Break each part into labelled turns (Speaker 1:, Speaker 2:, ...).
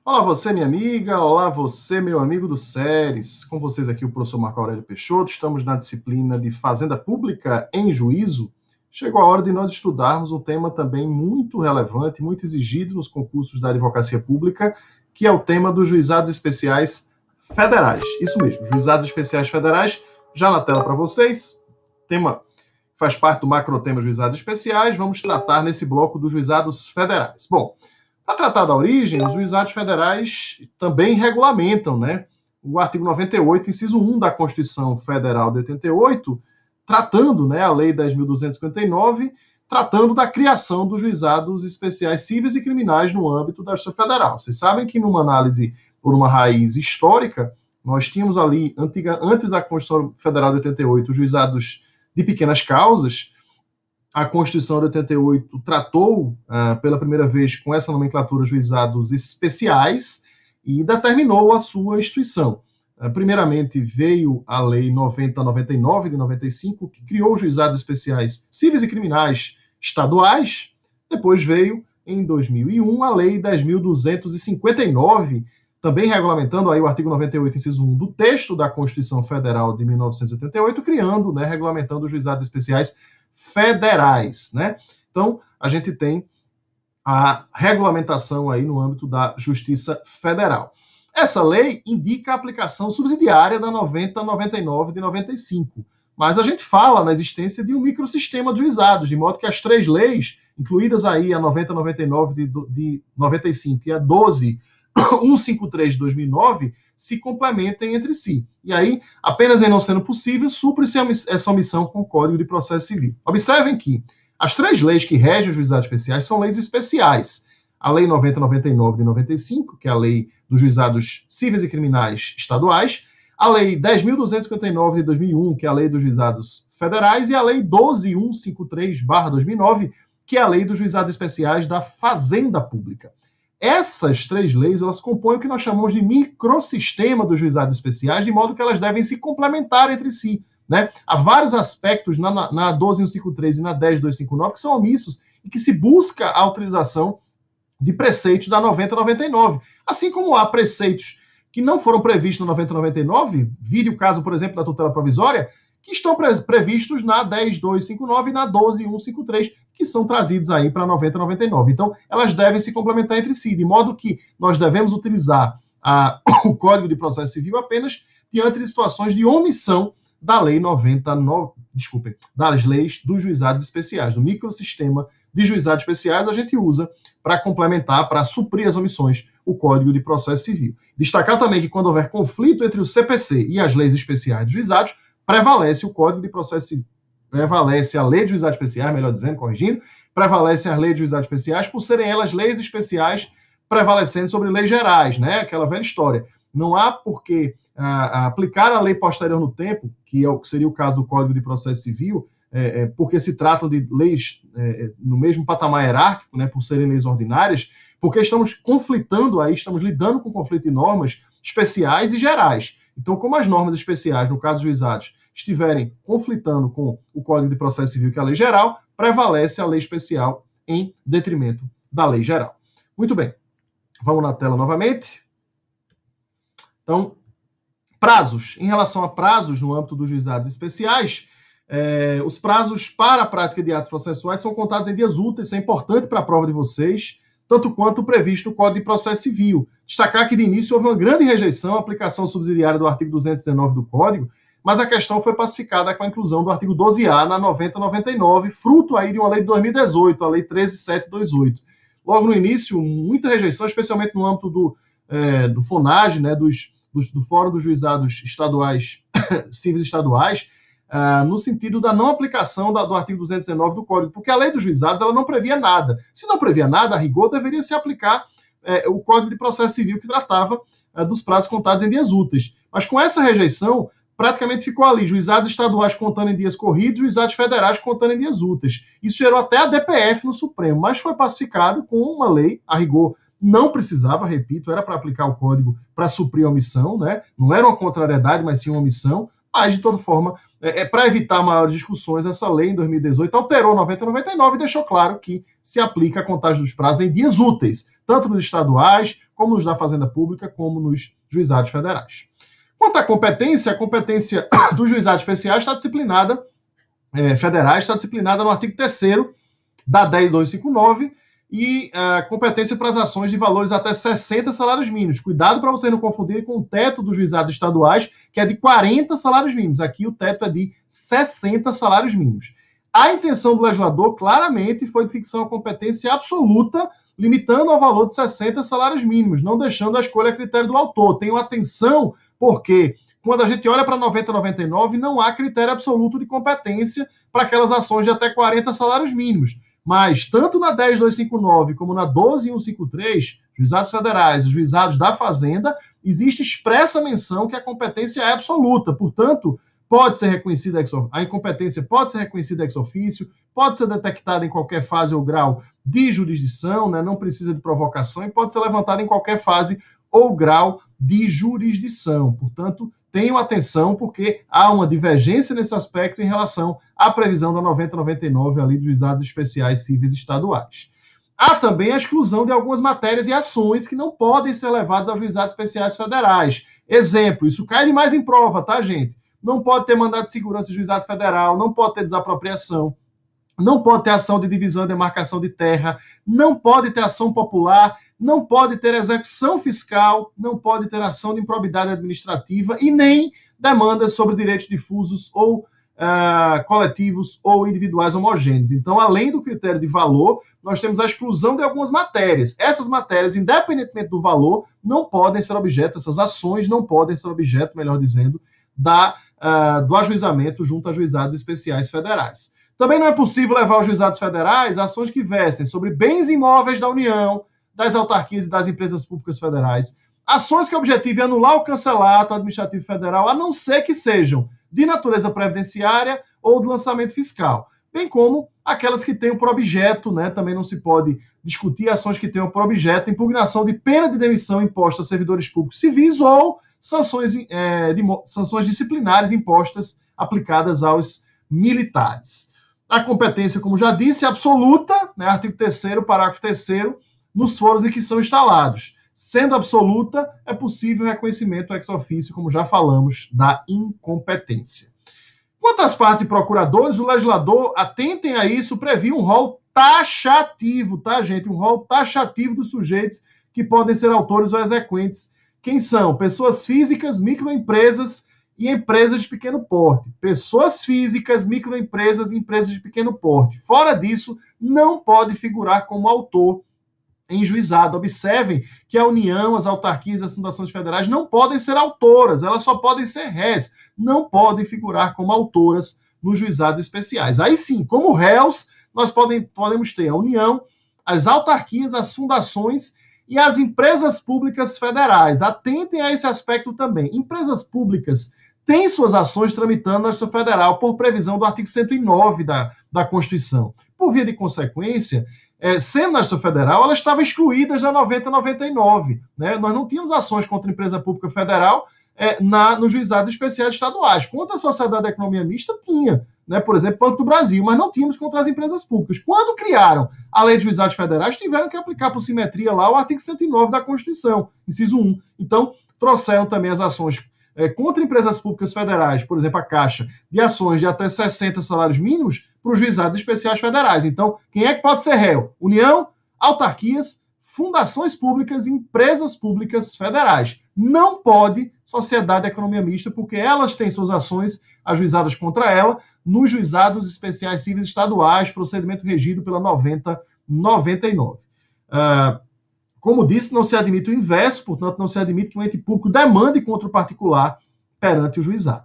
Speaker 1: Olá você, minha amiga, olá você, meu amigo do SERES. Com vocês aqui o professor Marco Aurélio Peixoto. Estamos na disciplina de Fazenda Pública em Juízo. Chegou a hora de nós estudarmos um tema também muito relevante, muito exigido nos concursos da advocacia pública, que é o tema dos juizados especiais federais. Isso mesmo, juizados especiais federais, já na tela para vocês. O tema faz parte do macrotema juizados especiais. Vamos tratar nesse bloco dos juizados federais. Bom, para tratar da origem, os juizados federais também regulamentam, né? O artigo 98, inciso 1 da Constituição Federal de 88, tratando, né, a Lei 10.259, tratando da criação dos juizados especiais cíveis e criminais no âmbito da Justiça Federal. Vocês sabem que numa análise, por uma raiz histórica, nós tínhamos ali, antes da Constituição Federal de 88, os juizados de pequenas causas. A Constituição de 88 tratou, pela primeira vez, com essa nomenclatura, juizados especiais e determinou a sua instituição. Primeiramente, veio a Lei 9099, de 95, que criou os juizados especiais cíveis e criminais estaduais. Depois veio, em 2001, a Lei 10.259, também regulamentando aí o artigo 98, inciso 1 do texto da Constituição Federal de 1988, criando, né, regulamentando os juizados especiais federais, né? Então, a gente tem a regulamentação aí no âmbito da Justiça Federal. Essa lei indica a aplicação subsidiária da 9099 de 95, mas a gente fala na existência de um microsistema de juizados, de modo que as três leis, incluídas aí a 9099 de 95 e a 12153 de 2009, se complementem entre si. E aí, apenas em não sendo possível, supre-se essa omissão com o Código de Processo Civil. Observem que as três leis que regem os juizados especiais são leis especiais. A Lei 9099 de 95, que é a Lei dos Juizados Cíveis e Criminais Estaduais, a Lei 10.259 de 2001, que é a Lei dos Juizados Federais, e a Lei 12.153/2009, que é a Lei dos Juizados Especiais da Fazenda Pública. Essas três leis, elas compõem o que nós chamamos de microsistema dos juizados especiais, de modo que elas devem se complementar entre si, né? Há vários aspectos na 12.153 e na 10.259 que são omissos e que se busca a utilização de preceitos da 9099. Assim como há preceitos que não foram previstos na 9099, vide o caso, por exemplo, da tutela provisória, que estão previstos na 10.259 e na 12.153, que são trazidos aí para a 9099. Então, elas devem se complementar entre si, de modo que nós devemos utilizar o Código de Processo Civil apenas diante de situações de omissão da Lei 99, das leis dos juizados especiais. Do microsistema de juizados especiais, a gente usa para complementar, para suprir as omissões, o Código de Processo Civil. Destacar também que quando houver conflito entre o CPC e as leis especiais de juizados, prevalece o Código de Processo Civil, prevalece a Lei de Juizados Especiais, melhor dizendo, corrigindo, prevalecem as leis de juizados especiais por serem elas leis especiais prevalecendo sobre leis gerais, né? Aquela velha história. Não há por que aplicar a lei posterior no tempo, que seria o caso do Código de Processo Civil, porque se tratam de leis no mesmo patamar hierárquico, né, por serem leis ordinárias, porque estamos conflitando aí, estamos lidando com conflito de normas especiais e gerais. Então, como as normas especiais, no caso dos juizados, estiverem conflitando com o Código de Processo Civil, que é a lei geral, prevalece a lei especial em detrimento da lei geral. Muito bem. Vamos na tela novamente. Então, prazos. Em relação a prazos no âmbito dos juizados especiais, os prazos para a prática de atos processuais são contados em dias úteis. Isso é importante para a prova de vocês, tanto quanto previsto no Código de Processo Civil. Destacar que, de início, houve uma grande rejeição à aplicação subsidiária do artigo 219 do Código, mas a questão foi pacificada com a inclusão do artigo 12A na 9099, fruto aí de uma lei de 2018, a Lei 13.728. Logo no início, muita rejeição, especialmente no âmbito do FONAGE, né, do Fórum dos Juizados Estaduais, Cíveis Estaduais, no sentido da não aplicação do artigo 219 do Código, porque a lei dos juizados ela não previa nada. Se não previa nada, a rigor, deveria se aplicar o Código de Processo Civil, que tratava dos prazos contados em dias úteis. Mas com essa rejeição, praticamente ficou ali, juizados estaduais contando em dias corridos, juizados federais contando em dias úteis. Isso gerou até a DPF no Supremo, mas foi pacificado com uma lei, a rigor, não precisava, repito, era para aplicar o Código para suprir a omissão, né? Não era uma contrariedade, mas sim uma omissão, mas, de toda forma, para evitar maiores discussões, essa lei, em 2018, alterou 90/99 e deixou claro que se aplica a contagem dos prazos em dias úteis, tanto nos estaduais, como nos da Fazenda Pública, como nos juizados federais. Quanto à competência, a competência dos juizados especiais está disciplinada, federais, está disciplinada no artigo 3º da 10259, e a competência para as ações de valores até 60 salários mínimos. Cuidado para vocês não confundirem com o teto dos juizados estaduais, que é de 40 salários mínimos. Aqui o teto é de 60 salários mínimos. A intenção do legislador, claramente, foi de fixar uma competência absoluta, limitando ao valor de 60 salários mínimos, não deixando a escolha a critério do autor. Tenham atenção, porque quando a gente olha para 90/99, não há critério absoluto de competência para aquelas ações de até 40 salários mínimos. Mas, tanto na 10259 como na 12153, juizados federais e juizados da Fazenda, existe expressa menção que a competência é absoluta. Portanto, pode ser reconhecida a incompetência pode ser reconhecida ex officio, pode ser detectada em qualquer fase ou grau de jurisdição, né? Não precisa de provocação, e pode ser levantada em qualquer fase ou grau de jurisdição. Portanto, tenham atenção, porque há uma divergência nesse aspecto em relação à previsão da 90/99 ali dos juizados especiais cíveis estaduais. Há também a exclusão de algumas matérias e ações que não podem ser levadas aos juizados especiais federais. Exemplo, isso cai demais em prova, tá, gente? Não pode ter mandado de segurança de juizado federal, não pode ter desapropriação, não pode ter ação de divisão e demarcação de terra, não pode ter ação popular, não pode ter execução fiscal, não pode ter ação de improbidade administrativa e nem demandas sobre direitos difusos ou coletivos ou individuais homogêneos. Então, além do critério de valor, nós temos a exclusão de algumas matérias. Essas matérias, independentemente do valor, não podem ser objeto, essas ações não podem ser objeto, melhor dizendo, do ajuizamento junto a juizados especiais federais. Também não é possível levar aos juizados federais ações que versem sobre bens imóveis da União, das autarquias e das empresas públicas federais, ações que objetivem anular ou cancelar ato administrativo federal, a não ser que sejam de natureza previdenciária ou de lançamento fiscal, bem como aquelas que tenham por objeto, né, também não se pode discutir ações que tenham por objeto impugnação de pena de demissão imposta a servidores públicos civis ou sanções disciplinares impostas, aplicadas aos militares. A competência, como já disse, é absoluta, né, artigo 3º, parágrafo 3º, nos fóruns em que são instalados. Sendo absoluta, é possível reconhecimento ex officio, como já falamos, da incompetência. Quanto às partes e procuradores, o legislador, atentem a isso, previu um rol taxativo, tá, gente? Um rol taxativo dos sujeitos que podem ser autores ou exequentes. Quem são? Pessoas físicas, microempresas e empresas de pequeno porte. Pessoas físicas, microempresas e empresas de pequeno porte. Fora disso, não pode figurar como autor em juizado. Observem que a União, as autarquias e as fundações federais não podem ser autoras, elas só podem ser réis, não podem figurar como autoras nos juizados especiais. Aí sim, como réus, nós podemos ter a União, as autarquias, as fundações e as empresas públicas federais. Atentem a esse aspecto também. Empresas públicas têm suas ações tramitando na Justiça Federal por previsão do artigo 109 da Constituição. Por via de consequência, sendo na Justiça Federal, elas estavam excluídas da 90/99. Né? Nós não tínhamos ações contra a empresa pública federal nos juizados especiais estaduais. Contra a Sociedade da Economia Mista, tinha. Né? Por exemplo, Banco do Brasil, mas não tínhamos contra as empresas públicas. Quando criaram a lei de juizados federais, tiveram que aplicar por simetria lá o artigo 109 da Constituição, inciso 1. Então, trouxeram também as ações contra empresas públicas federais, por exemplo, a Caixa, de ações de até 60 salários mínimos para os juizados especiais federais. Então, quem é que pode ser réu? União, autarquias, fundações públicas e empresas públicas federais. Não pode Sociedade da Economia Mista, porque elas têm suas ações ajuizadas contra ela nos juizados especiais cíveis estaduais, procedimento regido pela 90/99. Como disse, não se admite o inverso, portanto, não se admite que um ente público demande contra o particular perante o juizado.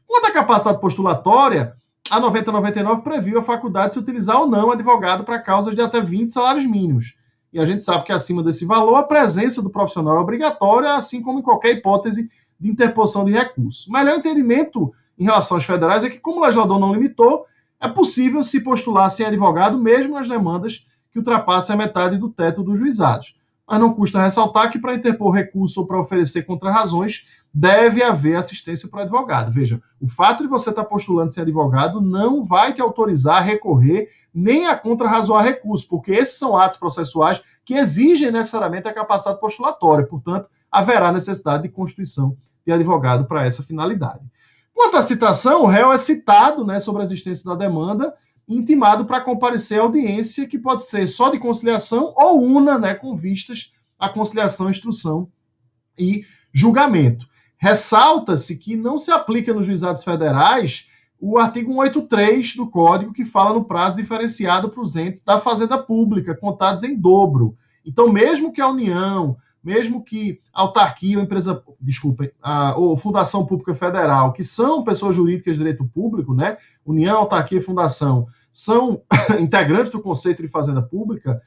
Speaker 1: Quanto à capacidade postulatória, a 90/99 previu a faculdade de se utilizar ou não advogado para causas de até 20 salários mínimos. E a gente sabe que acima desse valor, a presença do profissional é obrigatória, assim como em qualquer hipótese de interposição de recurso. O melhor entendimento em relação aos federais é que, como o legislador não limitou, é possível se postular sem advogado, mesmo nas demandas que ultrapassem a metade do teto dos juizados. Mas não custa ressaltar que, para interpor recurso ou para oferecer contrarrazões, deve haver assistência para o advogado. Veja, o fato de você estar postulando sem advogado não vai te autorizar a recorrer nem a contrarrazoar recurso, porque esses são atos processuais que exigem necessariamente a capacidade postulatória. Portanto, haverá necessidade de constituição de advogado para essa finalidade. Quanto à citação, o réu é citado, né, sobre a existência da demanda, intimado para comparecer à audiência, que pode ser só de conciliação ou una, né, com vistas à conciliação, instrução e julgamento. Ressalta-se que não se aplica nos juizados federais o artigo 183 do Código, que fala no prazo diferenciado para os entes da Fazenda Pública, contados em dobro. Então, mesmo que a União, mesmo que a autarquia ou empresa, ou Fundação Pública Federal, que são pessoas jurídicas de direito público, né? União, autarquia e fundação, são integrantes do conceito de Fazenda Pública,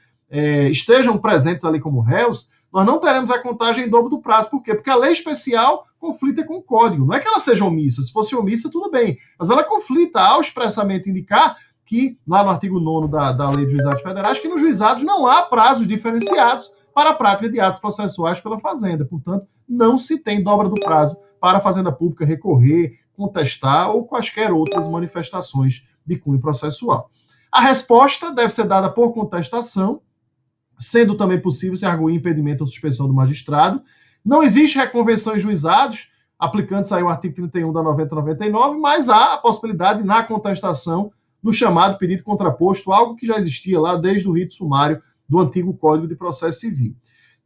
Speaker 1: estejam presentes ali como réus, nós não teremos a contagem em dobro do prazo. Por quê? Porque a lei especial conflita com o Código. Não é que ela seja omissa. Se fosse omissa, tudo bem. Mas ela conflita ao expressamente indicar que, lá no artigo 9º da Lei de Juizados Federais, que nos juizados não há prazos diferenciados para a prática de atos processuais pela Fazenda. Portanto, não se tem dobra do prazo para a Fazenda Pública recorrer, contestar ou quaisquer outras manifestações de cunho processual. A resposta deve ser dada por contestação, sendo também possível se arguir impedimento ou suspensão do magistrado. Não existe reconvenção em juizados, aplicando-se aí o artigo 31 da 9099, mas há a possibilidade, na contestação, do chamado pedido contraposto, algo que já existia lá desde o rito sumário do antigo Código de Processo Civil.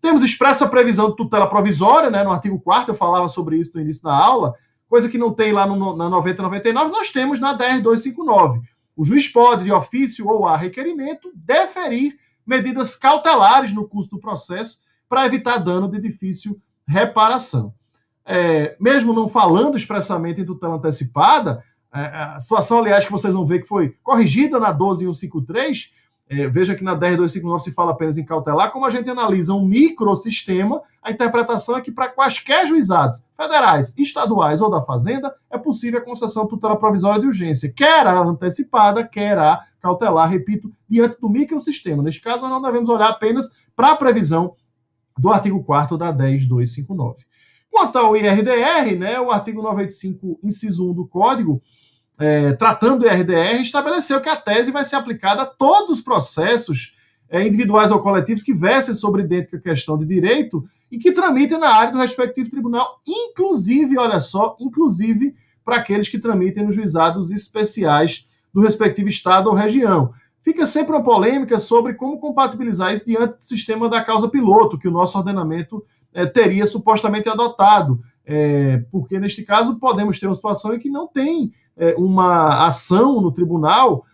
Speaker 1: Temos expressa previsão de tutela provisória, né, no artigo 4º, eu falava sobre isso no início da aula, coisa que não tem lá na 9099, nós temos na DR 259. O juiz pode, de ofício ou a requerimento, deferir medidas cautelares no curso do processo para evitar dano de difícil reparação. Mesmo não falando expressamente em tutela antecipada, a situação, aliás, que vocês vão ver que foi corrigida na 12153, veja que na 10259 se fala apenas em cautelar, como a gente analisa um microsistema, a interpretação é que para quaisquer juizados federais, estaduais ou da Fazenda, é possível a concessão de tutela provisória de urgência, quer a antecipada, quer a cautelar, repito, diante do microsistema. Neste caso, nós não devemos olhar apenas para a previsão do artigo 4º da 10259. Quanto ao IRDR, né, o artigo 985, inciso 1 do Código, tratando do IRDR, estabeleceu que a tese vai ser aplicada a todos os processos individuais ou coletivos que versem sobre idêntica questão de direito e que tramitem na área do respectivo tribunal, inclusive, olha só, inclusive para aqueles que tramitem nos juizados especiais do respectivo estado ou região. Fica sempre uma polêmica sobre como compatibilizar isso diante do sistema da causa piloto, que o nosso ordenamento teria supostamente adotado, porque neste caso podemos ter uma situação em que não tem uma ação no tribunal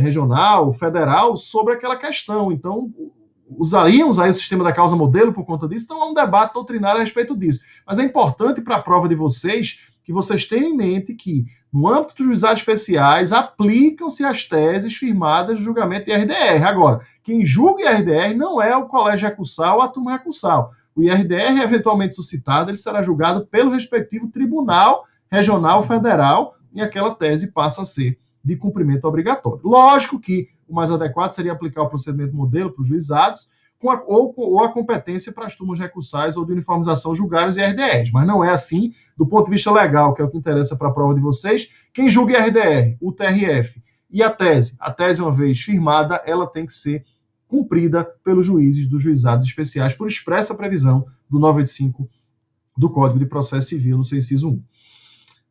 Speaker 1: regional, federal, sobre aquela questão. Então, usaríamos aí o sistema da causa modelo por conta disso, então há um debate doutrinário a respeito disso. Mas é importante para a prova de vocês que vocês tenham em mente que, no âmbito dos juizados especiais, aplicam-se as teses firmadas de julgamento de IRDR. Agora, quem julga IRDR não é o colégio recursal ou a turma recursal. O IRDR, eventualmente suscitado, ele será julgado pelo respectivo tribunal regional federal e aquela tese passa a ser de cumprimento obrigatório. Lógico que o mais adequado seria aplicar o procedimento modelo para os juizados ou a competência para as turmas recursais ou de uniformização julgar os IRDRs, mas não é assim do ponto de vista legal, que é o que interessa para a prova de vocês. Quem julga IRDR, o TRF e a tese, uma vez firmada, ela tem que ser cumprida pelos juízes dos juizados especiais por expressa previsão do 985 do Código de Processo Civil, no seu inciso 1.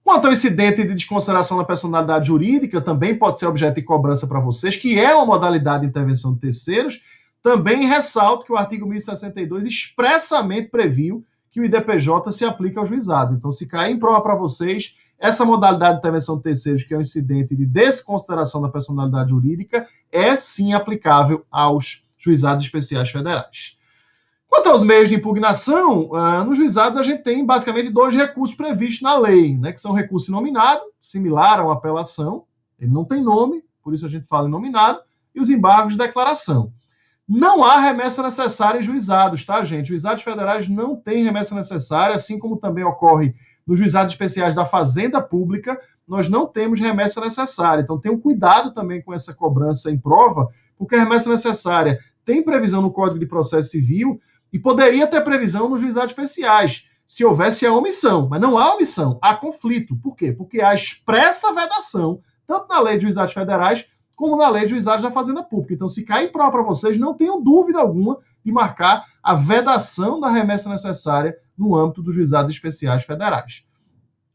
Speaker 1: Quanto ao incidente de desconsideração da personalidade jurídica, também pode ser objeto de cobrança para vocês, que é uma modalidade de intervenção de terceiros. Também ressalto que o artigo 1062 expressamente previu que o IDPJ se aplica ao juizado. Então, se cair em prova para vocês, essa modalidade de intervenção de terceiros, que é um incidente de desconsideração da personalidade jurídica, é sim aplicável aos juizados especiais federais. Quanto aos meios de impugnação, nos juizados a gente tem basicamente dois recursos previstos na lei, né, que são recurso inominado, similar a uma apelação, ele não tem nome, por isso a gente fala inominado, e os embargos de declaração. Não há remessa necessária em juizados, tá, gente? Juizados federais não têm remessa necessária, assim como também ocorre nos juizados especiais da Fazenda Pública, nós não temos remessa necessária. Então, tenham cuidado também com essa cobrança em prova, porque a remessa necessária tem previsão no Código de Processo Civil e poderia ter previsão nos juizados especiais. se houvesse a omissão, mas não há omissão, há conflito. Por quê? Porque há expressa vedação, tanto na lei de juizados federais, como na lei de juizados da Fazenda Pública. Então, se cair prova para vocês, não tenham dúvida alguma de marcar a vedação da remessa necessária no âmbito dos juizados especiais federais.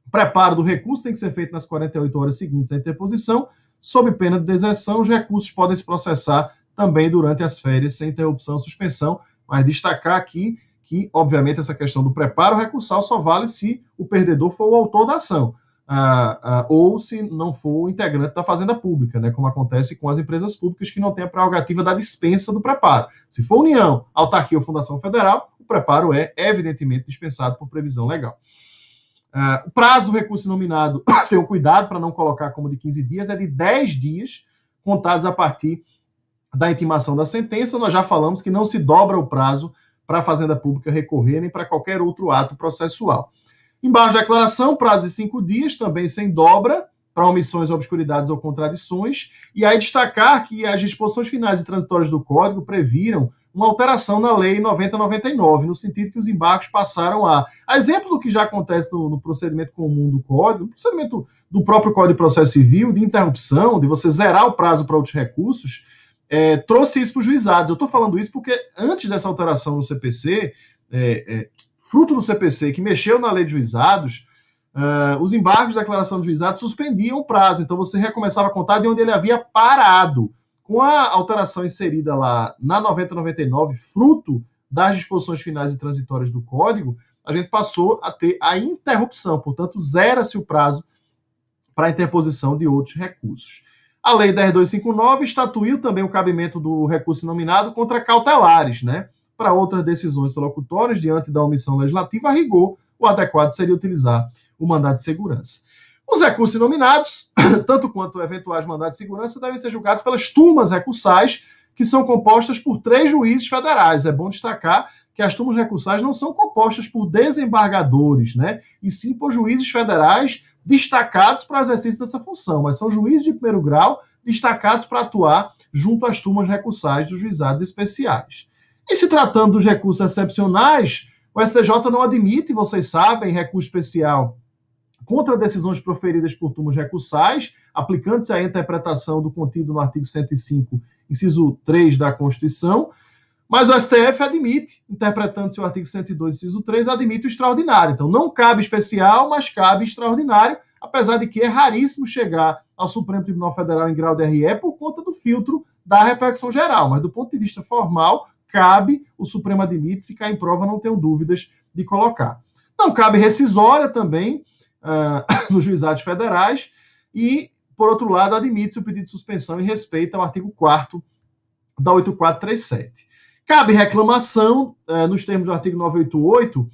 Speaker 1: O preparo do recurso tem que ser feito nas 48 horas seguintes à interposição, sob pena de deserção. Os recursos podem se processar também durante as férias, sem interrupção ou suspensão, mas destacar aqui que, obviamente, essa questão do preparo recursal só vale se o perdedor for o autor da ação, ou se não for o integrante da Fazenda Pública, né, como acontece com as empresas públicas que não têm a prerrogativa da dispensa do preparo. Se for União, autarquia ou Fundação Federal, o preparo é, evidentemente, dispensado por previsão legal. O prazo do recurso nominado, tenham cuidado para não colocar como de 15 dias, é de 10 dias, contados a partir da intimação da sentença. Nós já falamos que não se dobra o prazo para a Fazenda Pública recorrer, nem para qualquer outro ato processual. Embaixo da declaração, prazo de 5 dias, também sem dobra, para omissões, obscuridades ou contradições. E aí destacar que as disposições finais e transitórias do Código previram uma alteração na Lei 9099, no sentido que os embargos passaram a exemplo do que já acontece no procedimento comum do Código, no procedimento do próprio Código de Processo Civil, de interrupção, de você zerar o prazo para outros recursos, trouxe isso para os juizados. Eu estou falando isso porque antes dessa alteração no CPC, fruto do CPC, que mexeu na lei de juizados, os embargos de declaração de juizados suspendiam o prazo, então você recomeçava a contar de onde ele havia parado. Com a alteração inserida lá na 9099, fruto das disposições finais e transitórias do Código, a gente passou a ter a interrupção, portanto, zera-se o prazo para a interposição de outros recursos. A Lei 10259 estatuiu também o cabimento do recurso nominado contra cautelares, né? Para outras decisões interlocutórias diante da omissão legislativa, a rigor, o adequado seria utilizar o mandado de segurança. Os recursos nominados, tanto quanto eventuais mandados de segurança, devem ser julgados pelas turmas recursais, que são compostas por 3 juízes federais. É bom destacar que as turmas recursais não são compostas por desembargadores, né? E sim por juízes federais destacados para o exercício dessa função, mas são juízes de primeiro grau destacados para atuar junto às turmas recursais dos juizados especiais. E se tratando dos recursos excepcionais, o STJ não admite, vocês sabem, recurso especial contra decisões proferidas por turmas recursais, aplicando-se à interpretação do contido no artigo 105, inciso 3 da Constituição, mas o STF admite, interpretando-se o artigo 102, inciso 3, admite o extraordinário. Então, não cabe especial, mas cabe extraordinário, apesar de que é raríssimo chegar ao Supremo Tribunal Federal em grau de RE por conta do filtro da repercussão geral, mas do ponto de vista formal, cabe, o Supremo admite, se cair em prova, não tenho dúvidas de colocar. Não cabe rescisória também, nos juizados federais, e, por outro lado, admite-se o pedido de suspensão em respeito ao artigo 4º da 8437. Cabe reclamação, nos termos do artigo 988,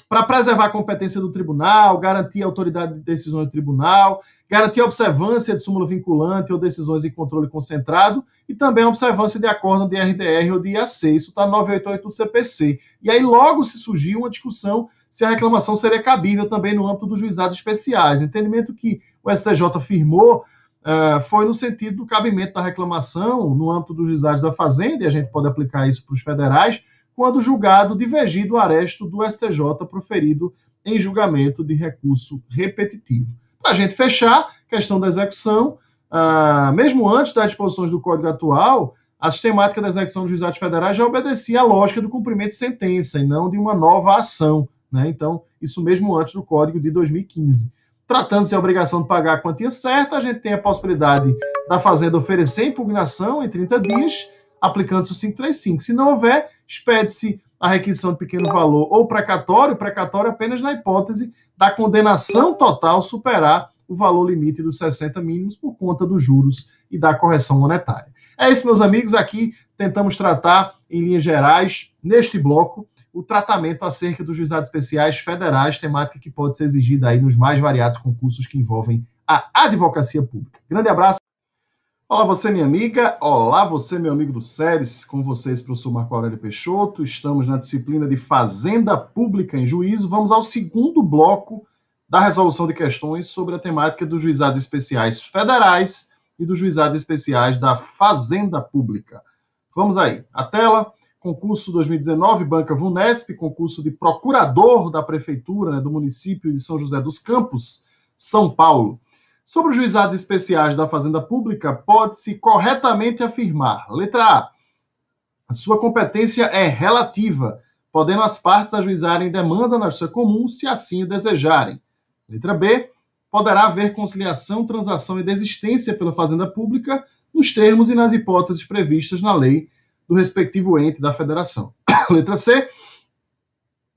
Speaker 1: para preservar a competência do tribunal, garantir a autoridade de decisão do tribunal, garantir a observância de súmula vinculante ou decisões em controle concentrado, e também a observância de acórdão de RDR ou de IAC. Isso está no 988 do CPC. E aí logo se surgiu uma discussão se a reclamação seria cabível também no âmbito dos juizados especiais. O entendimento que o STJ firmou foi no sentido do cabimento da reclamação no âmbito dos juizados da Fazenda, e a gente pode aplicar isso para os federais, quando o julgado divergir do aresto do STJ proferido em julgamento de recurso repetitivo. Para a gente fechar, questão da execução, mesmo antes das disposições do Código atual, a sistemática da execução dos juizados federais já obedecia à lógica do cumprimento de sentença e não de uma nova ação, né? Então, isso mesmo antes do Código de 2015. Tratando-se de obrigação de pagar a quantia certa, a gente tem a possibilidade da Fazenda oferecer impugnação em 30 dias, aplicando-se o 535. Se não houver, expede-se a requisição de pequeno valor ou precatório apenas na hipótese da condenação total superar o valor limite dos 60 mínimos por conta dos juros e da correção monetária. É isso, meus amigos. Aqui tentamos tratar, em linhas gerais, neste bloco, o tratamento acerca dos juizados especiais federais, temática que pode ser exigida aí nos mais variados concursos que envolvem a advocacia pública. Grande abraço. Olá você, minha amiga. Olá você, meu amigo do SERES. Com vocês, professor Marco Aurélio Peixoto. Estamos na disciplina de Fazenda Pública em Juízo. Vamos ao segundo bloco da resolução de questões sobre a temática dos juizados especiais federais e dos juizados especiais da Fazenda Pública. Vamos aí. A tela concurso 2019, banca VUNESP, concurso de procurador da prefeitura, do município de São José dos Campos, São Paulo. Sobre os juizados especiais da Fazenda Pública, pode-se corretamente afirmar: letra A sua competência é relativa, podendo as partes ajuizarem demanda na justiça comum, se assim o desejarem. Letra B, poderá haver conciliação, transação e desistência pela Fazenda Pública nos termos e nas hipóteses previstas na lei do respectivo ente da federação. Letra C,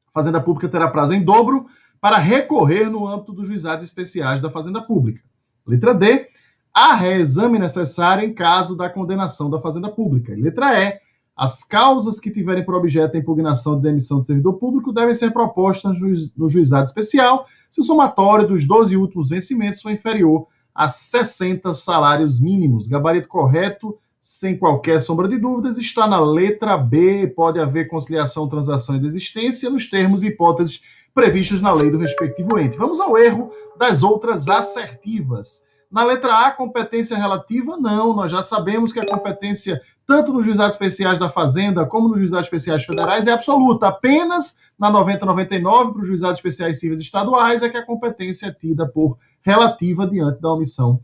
Speaker 1: a Fazenda Pública terá prazo em dobro para recorrer no âmbito dos juizados especiais da Fazenda Pública. Letra D, há reexame necessário em caso da condenação da Fazenda Pública. E letra E, as causas que tiverem por objeto a impugnação de demissão de servidor público devem ser propostas no juizado especial se o somatório dos 12 últimos vencimentos for inferior a 60 salários mínimos. Gabarito correto, sem qualquer sombra de dúvidas, está na letra B. Pode haver conciliação, transação e desistência nos termos e hipóteses previstos na lei do respectivo ente. Vamos ao erro das outras assertivas. Na letra A, competência relativa, não. Nós já sabemos que a competência, tanto nos juizados especiais da Fazenda como nos juizados especiais federais, é absoluta. Apenas na 9099, para os juizados especiais cíveis estaduais, é que a competência é tida por relativa diante da omissão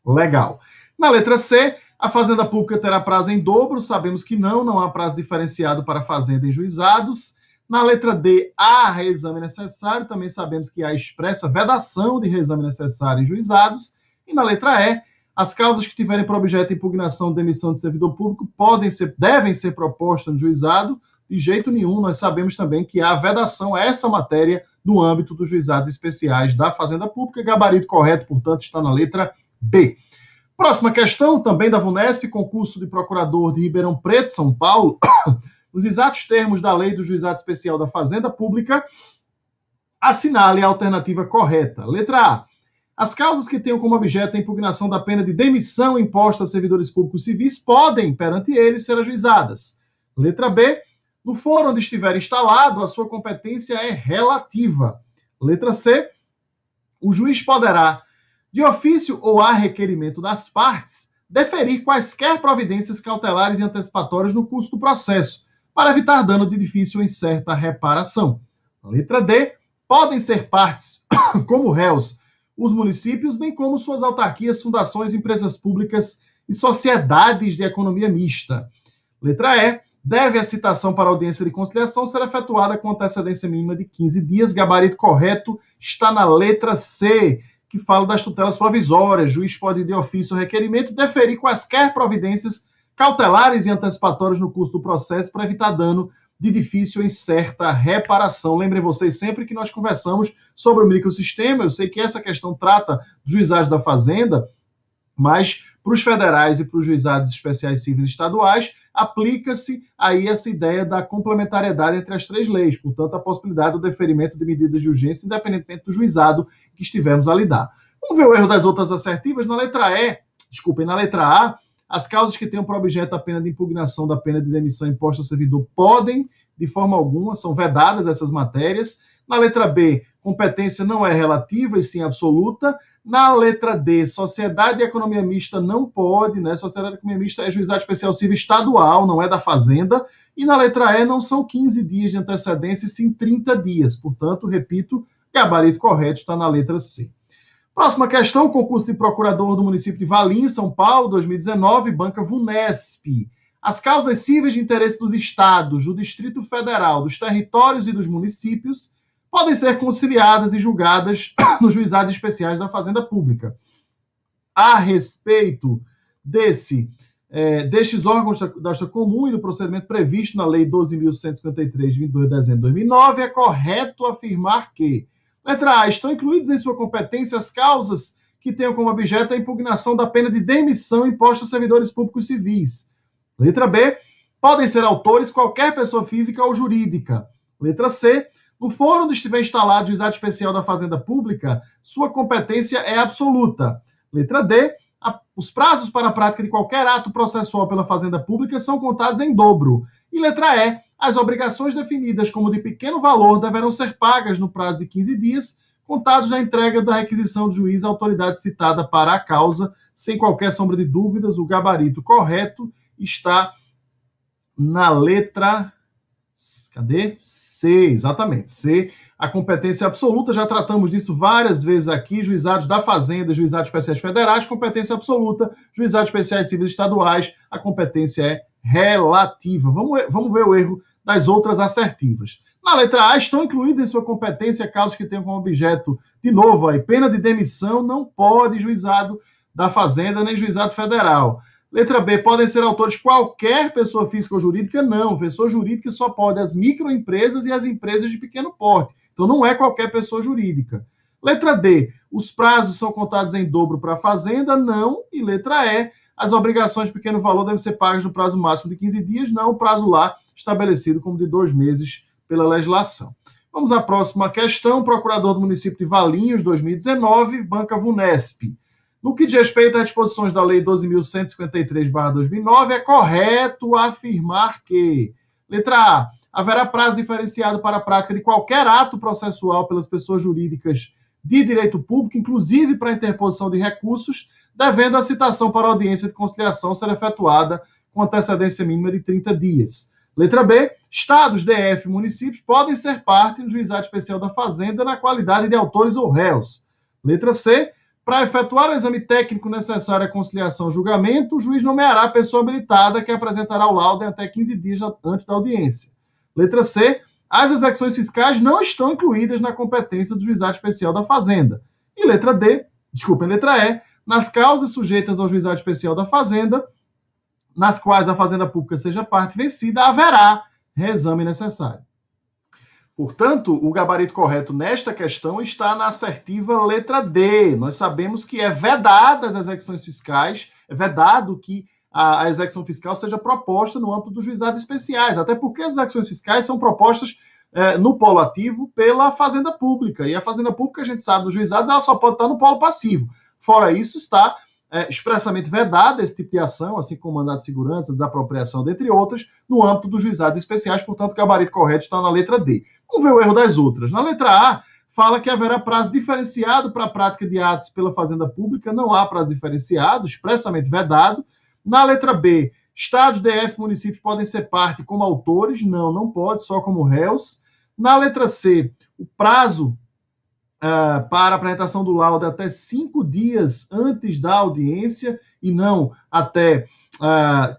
Speaker 1: legal. Na letra C, a Fazenda Pública terá prazo em dobro. Sabemos que não há prazo diferenciado para Fazenda em juizados. Na letra D, há reexame necessário. Também sabemos que há expressa vedação de reexame necessário em juizados. E na letra E, as causas que tiverem por objeto impugnação de demissão de servidor público devem ser propostas no juizado. De jeito nenhum, nós sabemos também que há vedação a essa matéria no âmbito dos juizados especiais da Fazenda Pública. Gabarito correto, portanto, está na letra B. Próxima questão, também da VUNESP, concurso de procurador de Ribeirão Preto, São Paulo. Nos exatos termos da lei do juizado especial da Fazenda Pública, assinale a alternativa correta. Letra A. As causas que tenham como objeto a impugnação da pena de demissão imposta a servidores públicos civis podem, perante eles, ser ajuizadas. Letra B. No foro onde estiver instalado, a sua competência é relativa. Letra C. O juiz poderá, de ofício ou a requerimento das partes, deferir quaisquer providências cautelares e antecipatórias no curso do processo, para evitar dano de difícil ou incerta reparação. Letra D. Podem ser partes, como réus, os municípios, bem como suas autarquias, fundações, empresas públicas e sociedades de economia mista. Letra E. Deve a citação para audiência de conciliação ser efetuada com antecedência mínima de 15 dias. Gabarito correto está na letra C, que fala das tutelas provisórias. Juiz pode, de ofício ou requerimento, deferir quaisquer providências cautelares e antecipatórias no curso do processo para evitar dano de difícil ou incerta reparação. Lembrem vocês sempre que nós conversamos sobre o microsistema. Eu sei que essa questão trata dos juizados da Fazenda, mas para os federais e para os juizados especiais cíveis estaduais, aplica-se aí essa ideia da complementariedade entre as três leis, portanto, a possibilidade do deferimento de medidas de urgência, independentemente do juizado que estivermos a lidar. Vamos ver o erro das outras assertivas. Na letra A, as causas que tenham por objeto a pena de impugnação da pena de demissão imposta ao servidor podem, de forma alguma, são vedadas essas matérias. Na letra B, competência não é relativa e sim absoluta. Na letra D, sociedade e economia mista não pode, né? Sociedade e economia mista é juizado especial civil estadual, não é da Fazenda. E na letra E, não são 15 dias de antecedência, e sim 30 dias. Portanto, repito, gabarito correto está na letra C. Próxima questão, concurso de procurador do município de Valinhos, São Paulo, 2019, banca VUNESP. As causas cíveis de interesse dos estados, do Distrito Federal, dos territórios e dos municípios podem ser conciliadas e julgadas nos juizados especiais da Fazenda Pública. A respeito destes órgãos da justiça comum e do procedimento previsto na Lei 12.153, de 22 de dezembro de 2009, é correto afirmar que: letra A. Estão incluídas em sua competência as causas que tenham como objeto a impugnação da pena de demissão imposta a servidores públicos civis. Letra B. Podem ser autores qualquer pessoa física ou jurídica. Letra C. No foro onde estiver instalado o juizado especial da Fazenda Pública, sua competência é absoluta. Letra D. Os prazos para a prática de qualquer ato processual pela Fazenda Pública são contados em dobro. E letra E. As obrigações definidas como de pequeno valor deverão ser pagas no prazo de 15 dias, contados na entrega da requisição do juiz à autoridade citada para a causa, sem qualquer sombra de dúvidas. O gabarito correto está na letra... Cadê? C, exatamente. C, a competência absoluta, já tratamos disso várias vezes aqui, juizados da Fazenda, juizados especiais federais, competência absoluta, juizados especiais civis estaduais, a competência é relativa. Vamos ver o erro das outras assertivas. Na letra A, estão incluídos em sua competência casos que tenham como objeto, de novo, aí, pena de demissão, não pode juizado da Fazenda nem juizado federal. Letra B, podem ser autores qualquer pessoa física ou jurídica? Não, pessoa jurídica só pode as microempresas e as empresas de pequeno porte. Então, não é qualquer pessoa jurídica. Letra D, os prazos são contados em dobro para a Fazenda? Não. E letra E, as obrigações de pequeno valor devem ser pagas no prazo máximo de 15 dias? Não, o prazo lá estabelecido como de 2 meses pela legislação. Vamos à próxima questão. Procurador do município de Valinhos, 2019, Banca Vunesp. No que diz respeito às disposições da Lei 12.153/2009, é correto afirmar que, letra A, haverá prazo diferenciado para a prática de qualquer ato processual pelas pessoas jurídicas de direito público, inclusive para a interposição de recursos, devendo a citação para audiência de conciliação ser efetuada com antecedência mínima de 30 dias. Letra B, estados, DF e municípios podem ser parte no juizado especial da Fazenda na qualidade de autores ou réus. Letra C, para efetuar o exame técnico necessário à conciliação ou julgamento, o juiz nomeará a pessoa habilitada que apresentará o laudo em até 15 dias antes da audiência. Letra C, as execuções fiscais não estão incluídas na competência do juizado especial da Fazenda. E letra E, nas causas sujeitas ao juizado especial da Fazenda, nas quais a Fazenda Pública seja parte vencida, haverá reexame necessário. Portanto, o gabarito correto nesta questão está na assertiva letra D. Nós sabemos que é vedada as execuções fiscais, é vedado que a execução fiscal seja proposta no âmbito dos juizados especiais, até porque as execuções fiscais são propostas no polo ativo pela Fazenda Pública, e a Fazenda Pública, a gente sabe, dos juizados, ela só pode estar no polo passivo. Fora isso, está expressamente vedada esse tipo de ação, assim como mandado de segurança, desapropriação, dentre outras, no âmbito dos juizados especiais, portanto, o gabarito correto está na letra D. Vamos ver o erro das outras. Na letra A, fala que haverá prazo diferenciado para a prática de atos pela Fazenda Pública, não há prazo diferenciado, expressamente vedado. Na letra B, estados, DF e municípios podem ser parte como autores, não pode, só como réus. Na letra C, o prazo para a apresentação do laudo até 5 dias antes da audiência e não até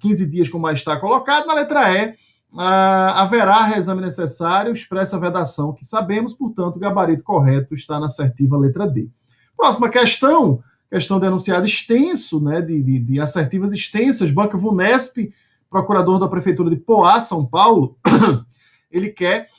Speaker 1: 15 dias, como está colocado. Na letra E, haverá reexame necessário, expressa vedação que sabemos, portanto, o gabarito correto está na assertiva letra D. Próxima questão de enunciado extenso, né, de assertivas extensas, Banca Vunesp, procurador da Prefeitura de Poá, São Paulo, ele quer...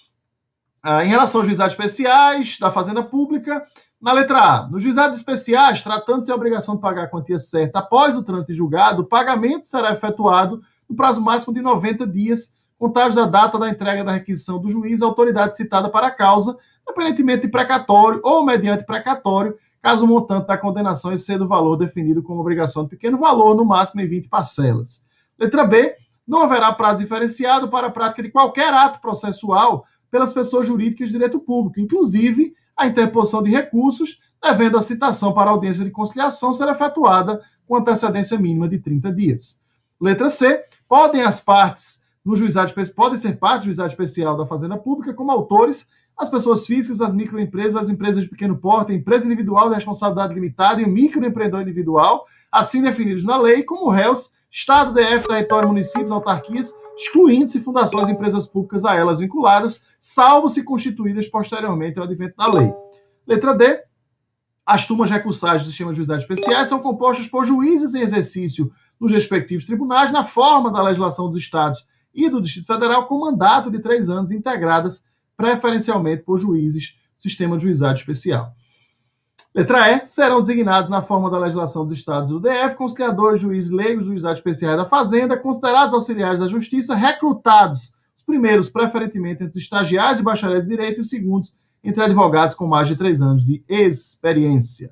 Speaker 1: em relação aos juizados especiais da Fazenda Pública, na letra A, nos juizados especiais, tratando-se a obrigação de pagar a quantia certa após o trânsito de julgado, o pagamento será efetuado no prazo máximo de 90 dias, contados da data da entrega da requisição do juiz à autoridade citada para a causa, independentemente de precatório ou mediante precatório, caso o montante da condenação exceda o valor definido como obrigação de pequeno valor, no máximo em 20 parcelas. Letra B, não haverá prazo diferenciado para a prática de qualquer ato processual pelas pessoas jurídicas de direito público, inclusive a interposição de recursos, devendo a citação para a audiência de conciliação ser efetuada com antecedência mínima de 30 dias. Letra C, podem ser parte do juizado especial da Fazenda Pública como autores as pessoas físicas, as microempresas, as empresas de pequeno porte, a empresa individual de responsabilidade limitada e o microempreendedor individual, assim definidos na lei, como réus, Estado, DF, território, municípios, autarquias, excluindo-se fundações e empresas públicas a elas vinculadas, salvo se constituídas posteriormente ao advento da lei. Letra D. As turmas recursais do sistema de juizados especiais são compostas por juízes em exercício nos respectivos tribunais, na forma da legislação dos estados e do Distrito Federal, com mandato de 3 anos, integradas preferencialmente por juízes do sistema de juizado especial. Letra E, serão designados na forma da legislação dos estados do DF, conciliadores, juízes leigos, juizados especiais da Fazenda, considerados auxiliares da Justiça, recrutados, os primeiros preferentemente entre estagiários e bacharéis de direito e os segundos entre advogados com mais de 3 anos de experiência.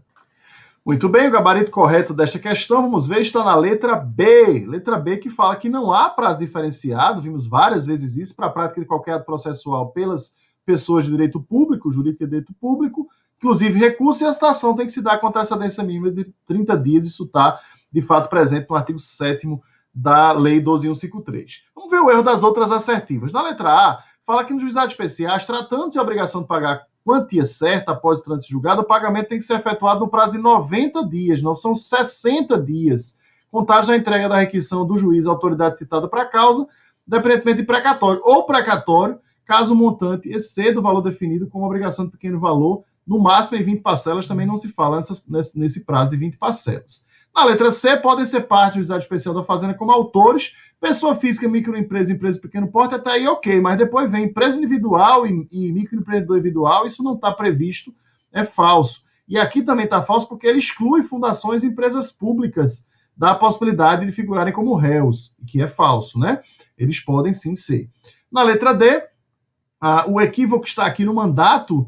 Speaker 1: Muito bem, o gabarito correto desta questão, vamos ver, está na letra B. Letra B que fala que não há prazo diferenciado, vimos várias vezes isso, para a prática de qualquer ato processual pelas pessoas de direito público, jurídico de direito público, inclusive recurso, e a citação tem que se dar com antecedência mínima de 30 dias, isso está, de fato, presente no artigo 7º da Lei 12.153. Vamos ver o erro das outras assertivas. Na letra A, fala que nos juizados especiais, tratando-se de obrigação de pagar quantia certa após o trânsito julgado, o pagamento tem que ser efetuado no prazo de 90 dias, não são 60 dias, contados na entrega da requisição do juiz à autoridade citada para a causa, independentemente de precatório ou precatório, caso o montante exceda o valor definido como obrigação de pequeno valor, no máximo em 20 parcelas, também não se fala nesse prazo de 20 parcelas. Na letra C, podem ser parte do juizado especial da Fazenda como autores, pessoa física, microempresa, empresa de pequeno porte, até aí ok, mas depois vem empresa individual e microempreendedor individual, isso não está previsto, é falso. E aqui também está falso porque ele exclui fundações e empresas públicas da possibilidade de figurarem como réus, que é falso, né? Eles podem sim ser. Na letra D, o equívoco está aqui no mandato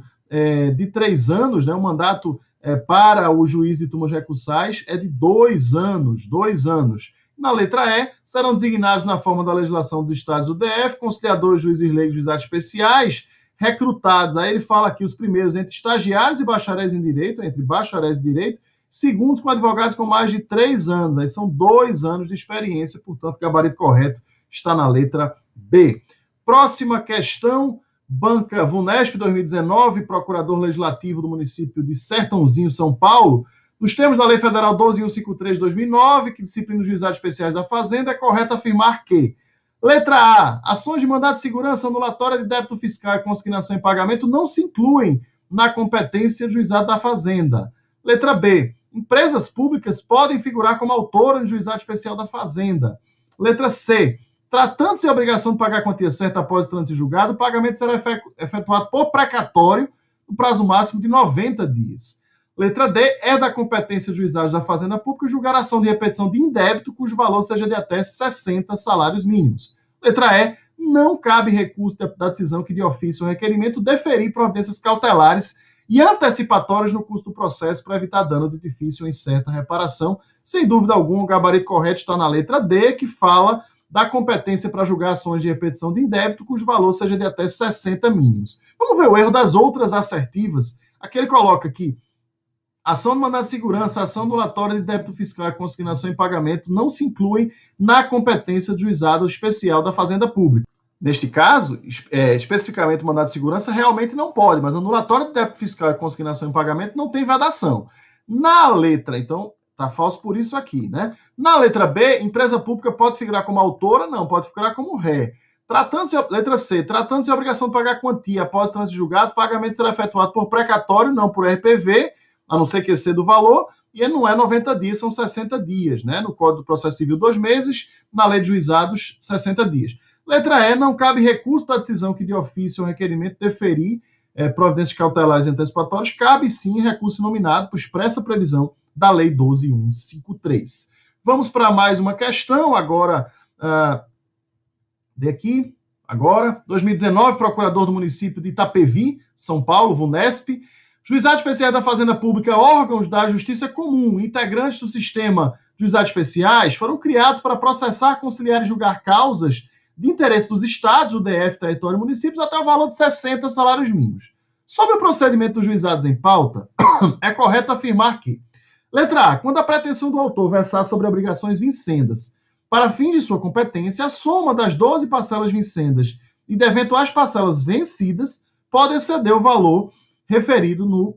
Speaker 1: de 3 anos, né? O mandato para o juiz de turmas recursais é de 2 anos, 2 anos. Na letra E, serão designados na forma da legislação dos estados do DF, conciliadores, juízes leigos, juizados especiais, recrutados, aí ele fala aqui os primeiros entre estagiários e bacharéis em direito, entre bacharéis em direito, segundos com advogados com mais de 3 anos, aí são 2 anos de experiência, portanto, o gabarito correto está na letra B. Próxima questão, Banca VUNESP 2019, procurador legislativo do município de Sertãozinho, São Paulo. Nos termos da Lei Federal 12.153 de 2009, que disciplina os juizados especiais da Fazenda, é correto afirmar que: letra A, ações de mandado de segurança, anulatória de débito fiscal e consignação em pagamento não se incluem na competência do juizado da Fazenda. Letra B, empresas públicas podem figurar como autora no juizado especial da Fazenda. Letra C, tratando-se de obrigação de pagar a quantia certa após o trânsito julgado, o pagamento será efetuado por precatório no prazo máximo de 90 dias. Letra D, é da competência dos juizados da Fazenda Pública julgar a ação de repetição de indébito cujo valor seja de até 60 salários mínimos. Letra E, não cabe recurso da decisão que de ofício ou requerimento deferir providências cautelares e antecipatórias no curso do processo para evitar dano de difícil ou incerta reparação. Sem dúvida alguma, o gabarito correto está na letra D, que fala da competência para julgar ações de repetição de indébito cujo valor seja de até 60 mínimos. Vamos ver o erro das outras assertivas. Aqui ele coloca aqui: ação de mandado de segurança, ação anulatória de débito fiscal e consignação em pagamento não se incluem na competência do juizado especial da Fazenda Pública. Neste caso, especificamente o mandado de segurança realmente não pode, mas anulatória de débito fiscal e consignação em pagamento não tem vedação. Na letra, então, está falso por isso aqui, né? Na letra B, empresa pública pode figurar como autora? Não, pode figurar como ré. Letra C, tratando-se de obrigação de pagar quantia após o trânsito julgado, o pagamento será efetuado por precatório, não por RPV, a não ser que exceda o valor, e não é 90 dias, são 60 dias, né? No Código do Processo Civil, 2 meses, na Lei de Juizados, 60 dias. Letra E, não cabe recurso da decisão que de ofício ou requerimento deferir providências cautelares e antecipatórias, cabe sim recurso nominado por expressa previsão da Lei 12.153. Vamos para mais uma questão, agora, daqui, agora, 2019, procurador do município de Itapevi, São Paulo, VUNESP, juizado especial da Fazenda Pública, órgãos da Justiça Comum, integrantes do sistema de juizados especiais, foram criados para processar, conciliar e julgar causas de interesse dos estados, do DF, território e municípios, até o valor de 60 salários mínimos. Sobre o procedimento dos juizados em pauta, é correto afirmar que: letra A, quando a pretensão do autor versar sobre obrigações vincendas para fins de sua competência, a soma das 12 parcelas vincendas e de eventuais parcelas vencidas pode exceder o valor referido no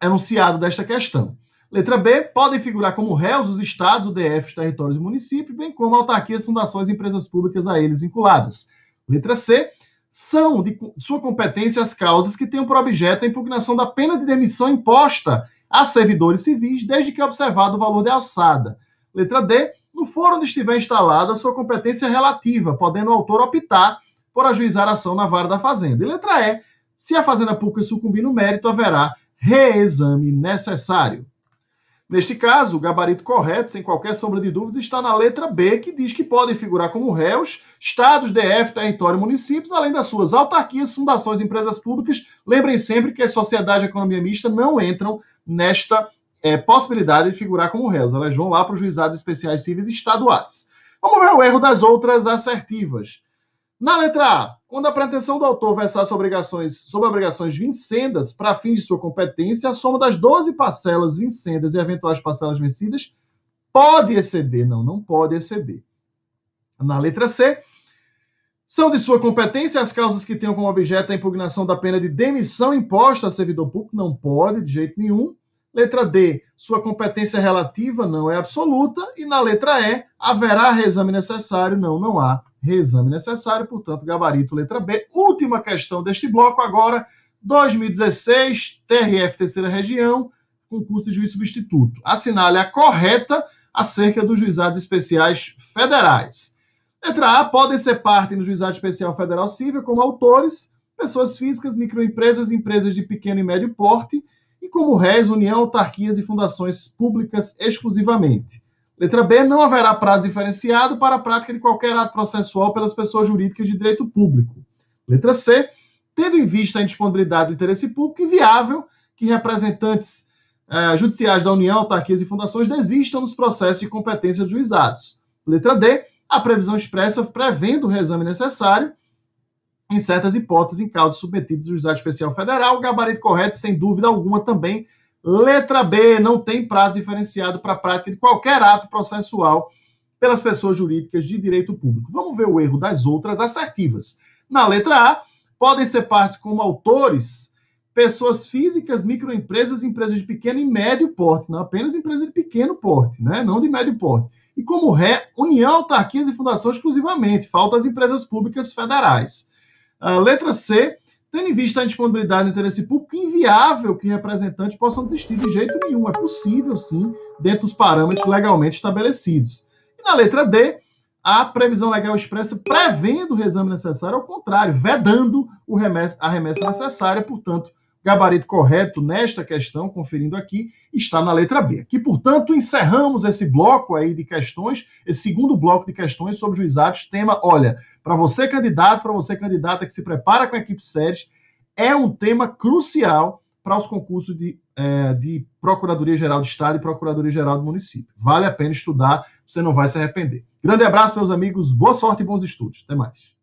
Speaker 1: enunciado desta questão. Letra B, podem figurar como réus os estados, o DF, territórios e municípios, bem como autarquias, fundações e empresas públicas a eles vinculadas. Letra C, são de sua competência as causas que tenham por objeto a impugnação da pena de demissão imposta a servidores civis, desde que observado o valor de alçada. Letra D, no foro onde estiver instalada a sua competência relativa, podendo o autor optar por ajuizar a ação na vara da Fazenda. E letra E, se a Fazenda Pública sucumbir no mérito, haverá reexame necessário. Neste caso, o gabarito correto, sem qualquer sombra de dúvidas, está na letra B, que diz que podem figurar como réus estados, DF, território e municípios, além das suas autarquias, fundações e empresas públicas. Lembrem sempre que as sociedades de economia mista não entram nesta possibilidade de figurar como réus. Elas vão lá para os juizados especiais cíveis estaduais. Vamos ver o erro das outras assertivas. Na letra A, quando a pretensão do autor versar sobre obrigações vincendas para fins de sua competência, a soma das 12 parcelas vincendas e eventuais parcelas vencidas pode exceder. Não pode exceder. Na letra C, são de sua competência as causas que tenham como objeto a impugnação da pena de demissão imposta a servidor público? Não pode, de jeito nenhum. Letra D, sua competência relativa não é absoluta. E na letra E, haverá reexame necessário? Não, não há reexame necessário. Portanto, gabarito letra B. Última questão deste bloco agora, 2016, TRF Terceira Região, concurso de juiz substituto. Assinale a correta acerca dos juizados especiais federais. Letra A, podem ser parte no Juizado Especial Federal Civil como autores, pessoas físicas, microempresas, empresas de pequeno e médio porte, e como réis, união, autarquias e fundações públicas exclusivamente. Letra B, não haverá prazo diferenciado para a prática de qualquer ato processual pelas pessoas jurídicas de direito público. Letra C, tendo em vista a indisponibilidade do interesse público, inviável que representantes judiciais da União, autarquias e fundações desistam dos processos de competência dos juizados. Letra D, a previsão expressa prevendo o reexame necessário em certas hipóteses em causas submetidas ao Juizado Especial Federal. O gabarito correto, sem dúvida alguma, também. Letra B, não tem prazo diferenciado para a prática de qualquer ato processual pelas pessoas jurídicas de direito público. Vamos ver o erro das outras assertivas. Na letra A, podem ser parte como autores pessoas físicas, microempresas, empresas de pequeno e médio porte, não apenas empresas de pequeno porte, né? Não de médio porte. E como ré, união, autarquias e fundações exclusivamente, falta as empresas públicas federais. Letra C, tendo em vista a indisponibilidade do interesse público, inviável que representantes possam desistir de jeito nenhum. É possível, sim, dentro dos parâmetros legalmente estabelecidos. E na letra D, a previsão legal expressa prevendo o reexame necessário, ao contrário, vedando a remessa necessária. Portanto, o gabarito correto nesta questão, conferindo aqui, está na letra B. Aqui, portanto, encerramos esse bloco aí de questões, esse segundo bloco de questões sobre juizados. Tema, olha, para você candidato, para você candidata que se prepara com a equipe SERES, é um tema crucial para os concursos de Procuradoria-Geral do Estado e Procuradoria-Geral do Município. Vale a pena estudar, você não vai se arrepender. Grande abraço, meus amigos, boa sorte e bons estudos. Até mais.